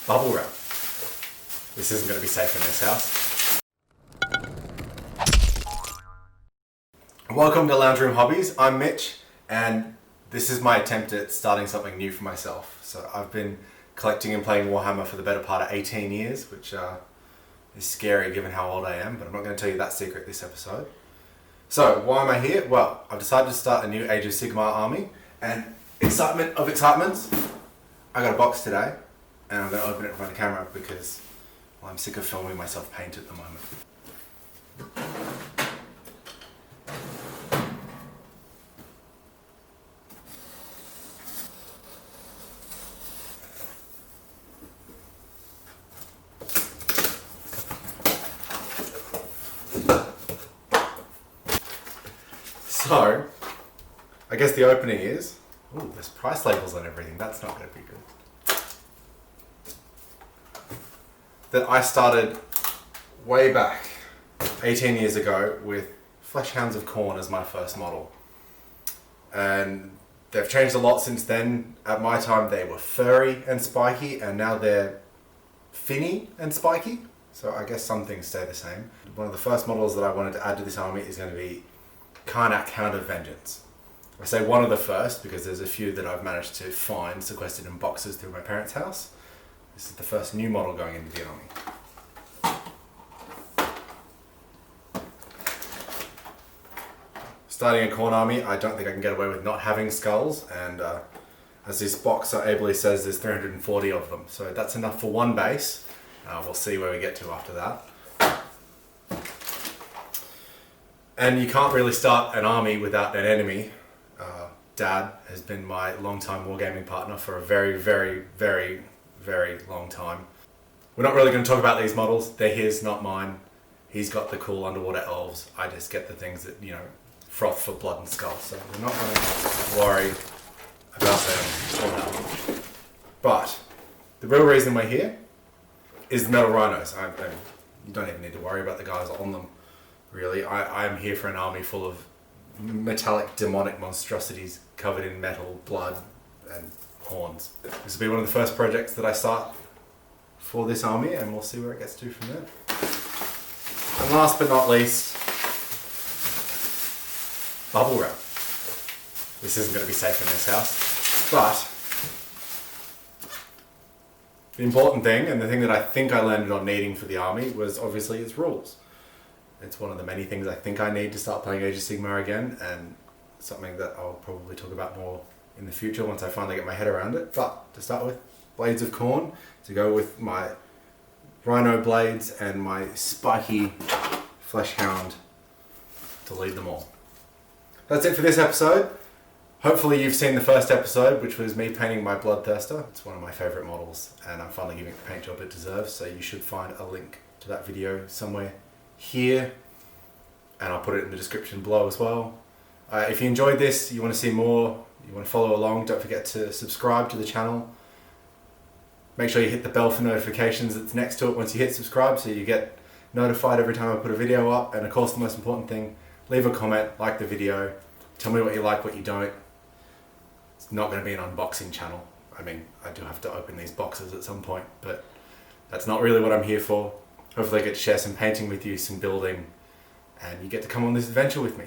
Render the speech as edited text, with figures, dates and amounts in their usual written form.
Bubble wrap. This isn't going to be safe in this house. Welcome to Lounge Room Hobbies. I'm Mitch, and this is my attempt at starting something new for myself. So I've been collecting and playing Warhammer for the better part of 18 years, which is scary given how old I am, but I'm not going to tell you that secret this episode. So why am I here? Well, I've decided to start a new Age of Sigmar army, and excitement of excitements, I got a box today, and I'm going to open it in front of the camera because, well, I'm sick of filming myself paint at the moment. So, I guess the opening is, ooh, there's price labels on everything, that's not going to be good. That I started way back, 18 years ago, with Fleshhounds of Khorne as my first model. And they've changed a lot since then. At my time they were furry and spiky, and now they're finny and spiky. So I guess some things stay the same. One of the first models that I wanted to add to this army is going to be Karnak Hound of Vengeance. I say one of the first because there's a few that I've managed to find sequestered in boxes through my parents' house. This is the first new model going into the army. Starting a Khorne army, I don't think I can get away with not having skulls, and as this box so ably says, there's 340 of them. So that's enough for one base. We'll see where we get to after that. And you can't really start an army without an enemy. Dad has been my long-time wargaming partner for a very, very, very, very long time. We're not really going to talk about these models. They're his, not mine. He's got the cool underwater elves. I just get the things that, you know, froth for blood and skull. So we're not going to worry about them all that much. But the real reason we're here is the metal rhinos. You don't even need to worry about the guys on them. Really, I'm here for an army full of metallic demonic monstrosities covered in metal, blood and horns. This will be one of the first projects that I start for this army, and we'll see where it gets to from there. And last but not least, bubble wrap. This isn't going to be safe in this house, but the important thing, and the thing that I think I landed on needing for the army, was obviously its rules. It's one of the many things I think I need to start playing Age of Sigmar again, and something that I'll probably talk about more in the future once I finally get my head around it. But to start with, Blades of Khorne, to go with my Rhino blades and my spiky Fleshhound to lead them all. That's it for this episode. Hopefully you've seen the first episode, which was me painting my Bloodthirster. It's one of my favourite models, and I'm finally giving it the paint job it deserves, so you should find a link to that video somewhere here, and I'll put it in the description below as well. If you enjoyed this, you want to see more, you want to follow along, don't forget to subscribe to the channel. Make sure you hit the bell for notifications that's next to it once you hit subscribe, so you get notified every time I put a video up. And of course, the most important thing, leave a comment, like the video, tell me what you like, what you don't. It's not going to be an unboxing channel. I mean, I do have to open these boxes at some point, but that's not really what I'm here for. Hopefully I get to share some painting with you, some building, and you get to come on this adventure with me.